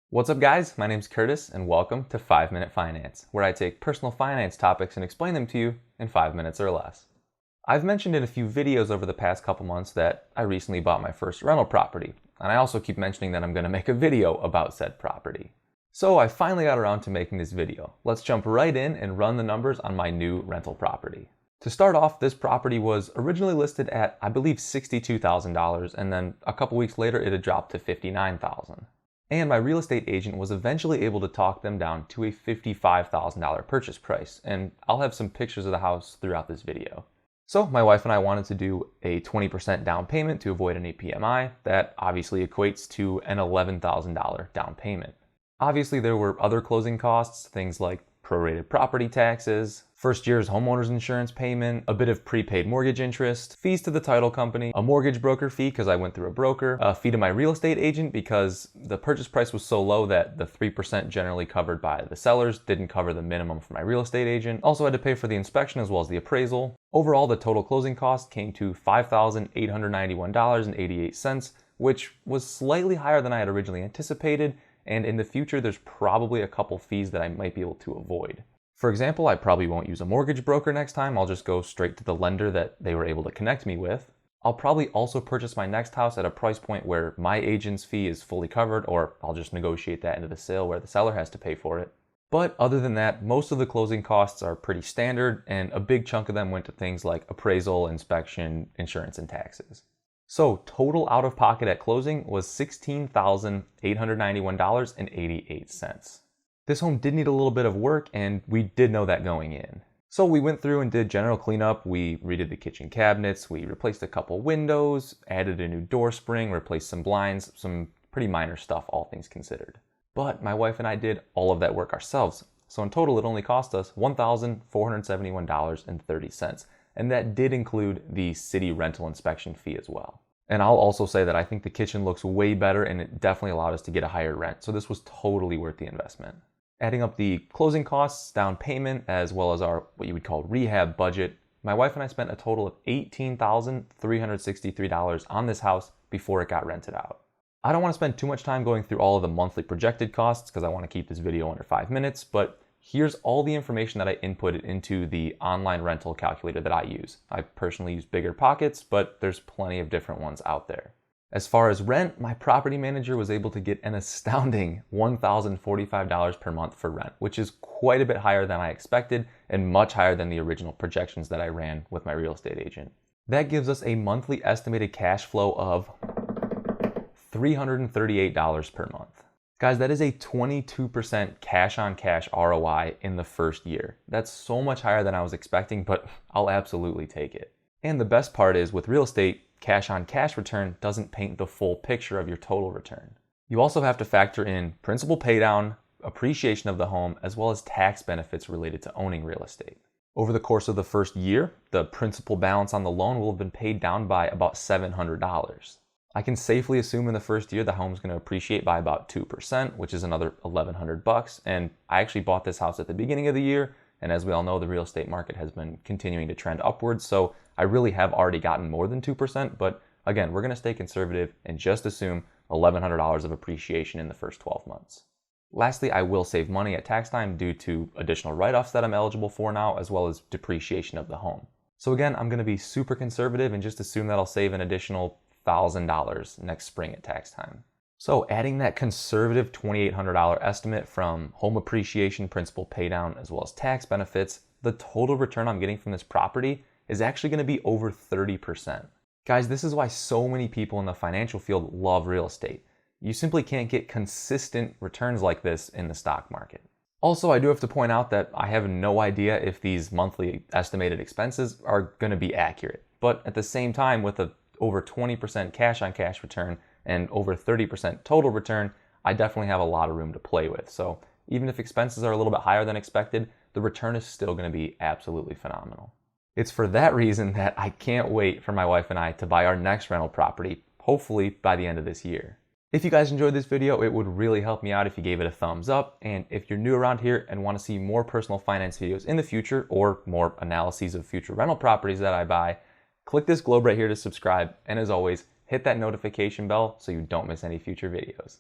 What's up guys, my name's Curtis and welcome to 5 Minute Finance, where I take personal finance topics and explain them to you in 5 minutes or less. I've mentioned in a few videos over the past couple months that I recently bought my first rental property, and I also keep mentioning that I'm going to make a video about said property. So I finally got around to making this video. Let's jump right in and run the numbers on my new rental property. To start off, this property was originally listed at, I believe, $62,000, and then a couple weeks later it had dropped to $59,000. And my real estate agent was eventually able to talk them down to a $55,000 purchase price, and I'll have some pictures of the house throughout this video. So my wife and I wanted to do a 20% down payment to avoid any PMI. That obviously equates to an $11,000 down payment. Obviously there were other closing costs, things like prorated property taxes, first year's homeowner's insurance payment, a bit of prepaid mortgage interest, fees to the title company, a mortgage broker fee because I went through a broker, a fee to my real estate agent because the purchase price was so low that the 3% generally covered by the sellers didn't cover the minimum for my real estate agent. Also had to pay for the inspection as well as the appraisal. Overall, the total closing cost came to $5,891.88, which was slightly higher than I had originally anticipated. And in the future, there's probably a couple fees that I might be able to avoid. For example, I probably won't use a mortgage broker next time. I'll just go straight to the lender that they were able to connect me with. I'll probably also purchase my next house at a price point where my agent's fee is fully covered, or I'll just negotiate that into the sale where the seller has to pay for it. But other than that, most of the closing costs are pretty standard, and a big chunk of them went to things like appraisal, inspection, insurance, and taxes. So total out of pocket at closing was $16,891.88. This home did need a little bit of work, and we did know that going in. So we went through and did general cleanup. We redid the kitchen cabinets, we replaced a couple windows, added a new door spring, replaced some blinds, some pretty minor stuff, all things considered. But my wife and I did all of that work ourselves. So in total, it only cost us $1,471.30. And that did include the city rental inspection fee as well. And I'll also say that I think the kitchen looks way better and it definitely allowed us to get a higher rent. So this was totally worth the investment. Adding up the closing costs, down payment, as well as our what you would call rehab budget, my wife and I spent a total of $18,363 on this house before it got rented out. I don't want to spend too much time going through all of the monthly projected costs because I want to keep this video under 5 minutes, but here's all the information that I inputted into the online rental calculator that I use. I personally use Bigger Pockets, but there's plenty of different ones out there. As far as rent, my property manager was able to get an astounding $1,045 per month for rent, which is quite a bit higher than I expected and much higher than the original projections that I ran with my real estate agent. That gives us a monthly estimated cash flow of $338 per month. Guys, that is a 22% cash on cash ROI in the first year. That's so much higher than I was expecting, but I'll absolutely take it. And the best part is with real estate, cash on cash return doesn't paint the full picture of your total return. You also have to factor in principal paydown, appreciation of the home, as well as tax benefits related to owning real estate. Over the course of the first year, the principal balance on the loan will have been paid down by about $700. I can safely assume in the first year the home's going to appreciate by about 2%, which is another $1,100. And I actually bought this house at the beginning of the year, and as we all know, the real estate market has been continuing to trend upwards, so I really have already gotten more than 2%, but again, we're going to stay conservative and just assume $1,100 of appreciation in the first 12 months. Lastly, I will save money at tax time due to additional write-offs that I'm eligible for now, as well as depreciation of the home. So again, I'm going to be super conservative and just assume that I'll save an additional $1,000 next spring at tax time. So adding that conservative $2,800 estimate from home appreciation, principal paydown, as well as tax benefits, the total return I'm getting from this property is actually going to be over 30%. Guys, this is why so many people in the financial field love real estate. You simply can't get consistent returns like this in the stock market. Also, I do have to point out that I have no idea if these monthly estimated expenses are going to be accurate. But at the same time, with a over 20% cash on cash return and over 30% total return, I definitely have a lot of room to play with. So even if expenses are a little bit higher than expected, the return is still going to be absolutely phenomenal. It's for that reason that I can't wait for my wife and I to buy our next rental property, hopefully by the end of this year. If you guys enjoyed this video, it would really help me out if you gave it a thumbs up. And if you're new around here and want to see more personal finance videos in the future or more analyses of future rental properties that I buy, click this globe right here to subscribe. And as always, hit that notification bell so you don't miss any future videos.